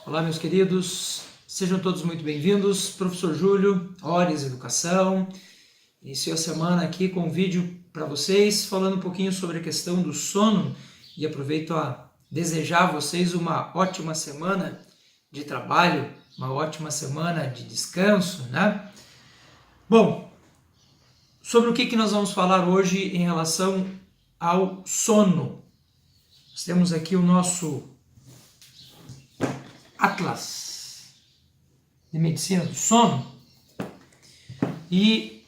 Olá, meus queridos, sejam todos muito bem-vindos. Professor Júlio, Ores Educação. Iniciou a semana aqui com um vídeo para vocês, falando um pouquinho sobre a questão do sono e aproveito a desejar a vocês uma ótima semana de trabalho, uma ótima semana de descanso, né? Bom, sobre o que nós vamos falar hoje em relação ao sono? Nós temos aqui o nosso Atlas de Medicina do Sono e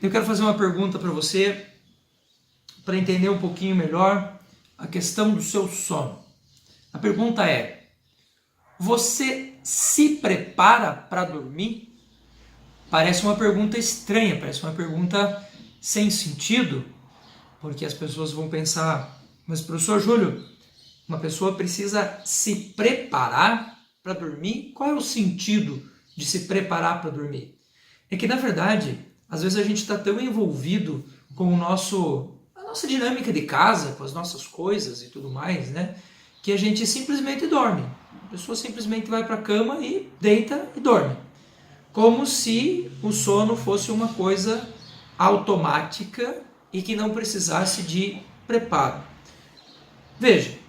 eu quero fazer uma pergunta para você para entender um pouquinho melhor a questão do seu sono. A pergunta é: você se prepara para dormir? Parece uma pergunta estranha, parece uma pergunta sem sentido, porque as pessoas vão pensar, mas professor Júlio, uma pessoa precisa se preparar para dormir? Qual é o sentido de se preparar para dormir? É que, na verdade, às vezes a gente está tão envolvido com a nossa dinâmica de casa, com as nossas coisas e tudo mais, né? Que a gente simplesmente dorme. A pessoa simplesmente vai para a cama e deita e dorme. Como se o sono fosse uma coisa automática e que não precisasse de preparo. Veja,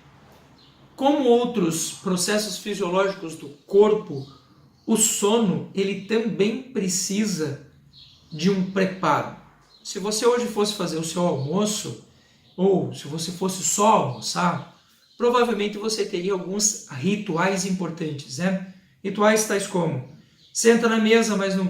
como outros processos fisiológicos do corpo, o sono ele também precisa de um preparo. Se você hoje fosse fazer o seu almoço, ou se você fosse só almoçar, provavelmente você teria alguns rituais importantes, né? Rituais tais como: senta na mesa, mas não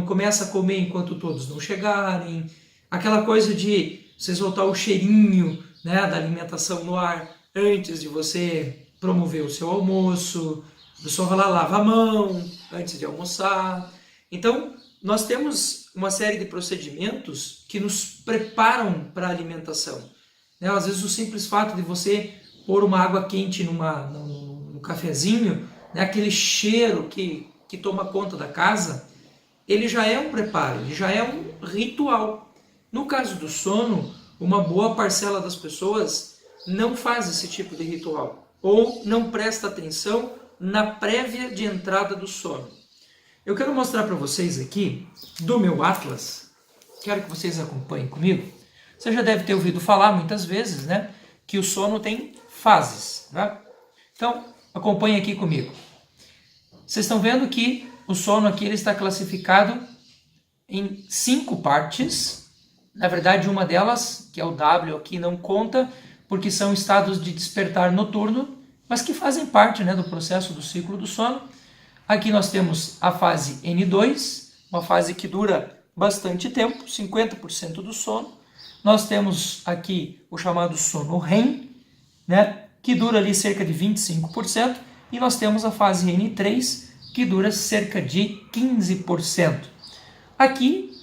começa a comer enquanto todos não chegarem, aquela coisa de você soltar o cheirinho, né, da alimentação no ar antes de você promover o seu almoço, a pessoa vai lá, lava a mão antes de almoçar. Então, nós temos uma série de procedimentos que nos preparam para a alimentação. Né? Às vezes o simples fato de você pôr uma água quente no cafezinho, né, aquele cheiro que toma conta da casa, ele já é um preparo, ele já é um ritual. No caso do sono, uma boa parcela das pessoas não faz esse tipo de ritual ou não presta atenção na prévia de entrada do sono. Eu quero mostrar para vocês aqui do meu Atlas, quero que vocês acompanhem comigo. Você já deve ter ouvido falar muitas vezes, né, que o sono tem fases, né? Então, acompanhe aqui comigo. Vocês estão vendo que o sono aqui ele está classificado em 5 partes. Na verdade, uma delas, que é o W aqui, não conta, porque são estados de despertar noturno, mas que fazem parte, né, do processo do ciclo do sono. Aqui nós temos a fase N2, uma fase que dura bastante tempo, 50% do sono. Nós temos aqui o chamado sono REM, né, que dura ali cerca de 25%. E nós temos a fase N3, que dura cerca de 15%. Aqui,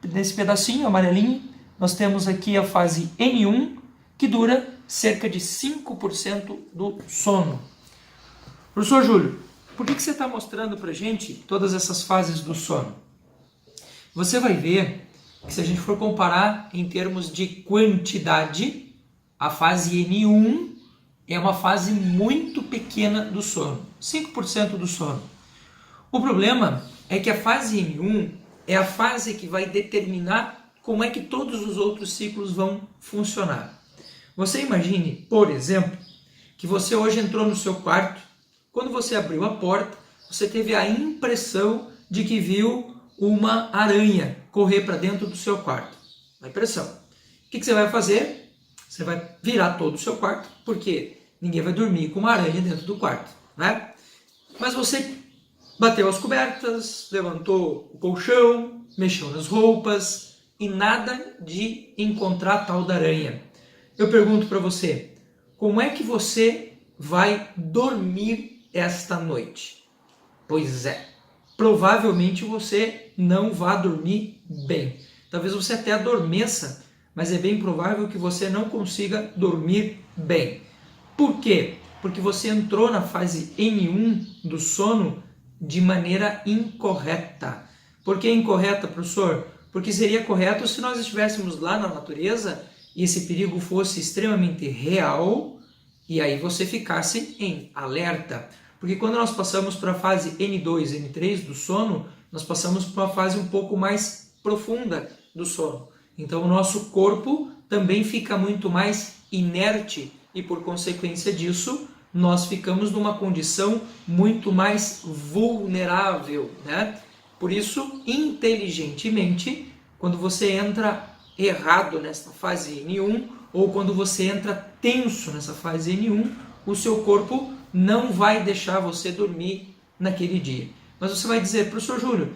nesse pedacinho amarelinho, nós temos aqui a fase N1, que dura cerca de 5% do sono. Professor Júlio, por que você está mostrando para a gente todas essas fases do sono? Você vai ver que se a gente for comparar em termos de quantidade, a fase N1 é uma fase muito pequena do sono, 5% do sono. O problema é que a fase N1 é a fase que vai determinar como é que todos os outros ciclos vão funcionar. Você imagine, por exemplo, que você hoje entrou no seu quarto, quando você abriu a porta, você teve a impressão de que viu uma aranha correr para dentro do seu quarto. A impressão. O que você vai fazer? Você vai virar todo o seu quarto, porque ninguém vai dormir com uma aranha dentro do quarto, né? Mas você bateu as cobertas, levantou o colchão, mexeu nas roupas e nada de encontrar a tal da aranha. Eu pergunto para você, como é que você vai dormir esta noite? Pois é, provavelmente você não vai dormir bem. Talvez você até adormeça, mas é bem provável que você não consiga dormir bem. Por quê? Porque você entrou na fase N1 do sono de maneira incorreta. Por que incorreta, professor? Porque seria correto se nós estivéssemos lá na natureza e esse perigo fosse extremamente real e aí você ficasse em alerta. Porque quando nós passamos para a fase N2, N3 do sono, nós passamos para uma fase um pouco mais profunda do sono. Então o nosso corpo também fica muito mais inerte e por consequência disso, nós ficamos numa condição muito mais vulnerável, né? Por isso, inteligentemente, quando você entra errado nessa fase N1 ou quando você entra tenso nessa fase N1, o seu corpo não vai deixar você dormir naquele dia. Mas você vai dizer, professor Júlio,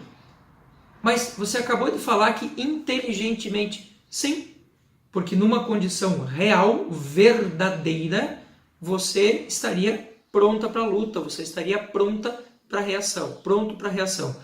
mas você acabou de falar que inteligentemente, sim, porque numa condição real, verdadeira, você estaria pronta para a luta, você estaria pronta para a reação, pronto para a reação.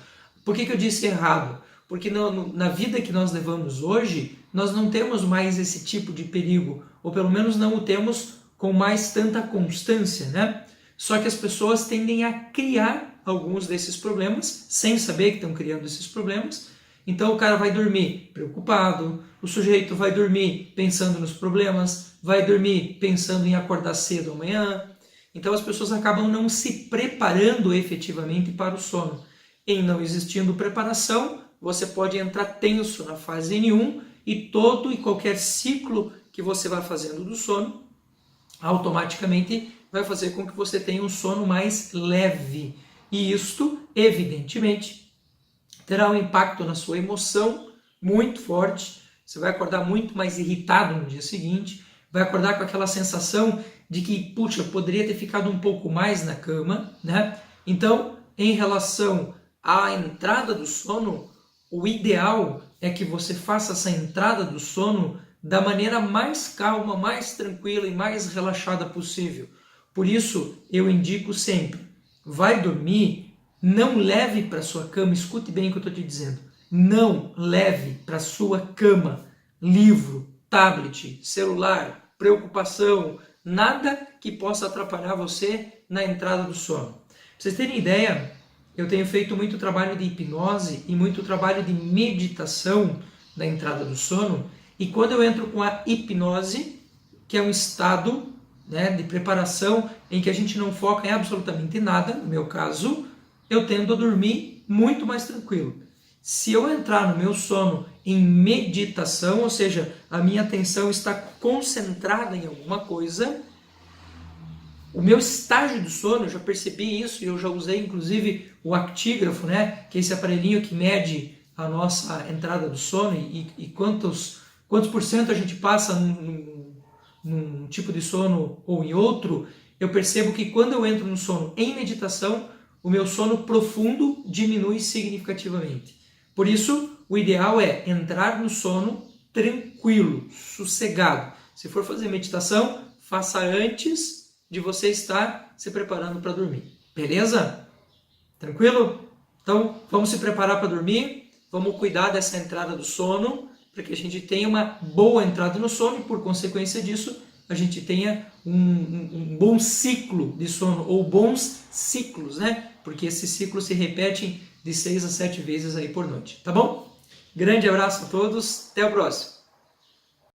Por que eu disse errado? Porque na vida que nós levamos hoje, nós não temos mais esse tipo de perigo, ou pelo menos não o temos com mais tanta constância, né? Só que as pessoas tendem a criar alguns desses problemas, sem saber que estão criando esses problemas. Então o cara vai dormir preocupado, o sujeito vai dormir pensando nos problemas, vai dormir pensando em acordar cedo amanhã. Então as pessoas acabam não se preparando efetivamente para o sono. Em não existindo preparação, você pode entrar tenso na fase N1 e todo e qualquer ciclo que você vai fazendo do sono, automaticamente vai fazer com que você tenha um sono mais leve. E isto, evidentemente, terá um impacto na sua emoção muito forte. Você vai acordar muito mais irritado no dia seguinte, vai acordar com aquela sensação de que, puxa, eu poderia ter ficado um pouco mais na cama, né? Então, em relação à entrada do sono, o ideal é que você faça essa entrada do sono da maneira mais calma, mais tranquila e mais relaxada possível. Por isso, eu indico sempre, vai dormir, não leve para sua cama, escute bem o que eu estou te dizendo, não leve para sua cama livro, tablet, celular, preocupação, nada que possa atrapalhar você na entrada do sono. Para vocês terem ideia, eu tenho feito muito trabalho de hipnose e muito trabalho de meditação na entrada do sono, e quando eu entro com a hipnose, que é um estado, né, de preparação em que a gente não foca em absolutamente nada, no meu caso, eu tendo a dormir muito mais tranquilo. Se eu entrar no meu sono em meditação, ou seja, a minha atenção está concentrada em alguma coisa, o meu estágio do sono, eu já percebi isso e eu já usei inclusive o actígrafo, né, que é esse aparelhinho que mede a nossa entrada do sono e quantos por cento a gente passa num tipo de sono ou em outro. Eu percebo que quando eu entro no sono em meditação, o meu sono profundo diminui significativamente. Por isso, o ideal é entrar no sono tranquilo, sossegado. Se for fazer meditação, faça antes de você estar se preparando para dormir. Beleza? Tranquilo? Então, vamos se preparar para dormir, vamos cuidar dessa entrada do sono, para que a gente tenha uma boa entrada no sono e, por consequência disso, a gente tenha um bom ciclo de sono, ou bons ciclos, né? Porque esses ciclos se repetem de 6 a 7 vezes aí por noite, tá bom? Grande abraço a todos, até o próximo!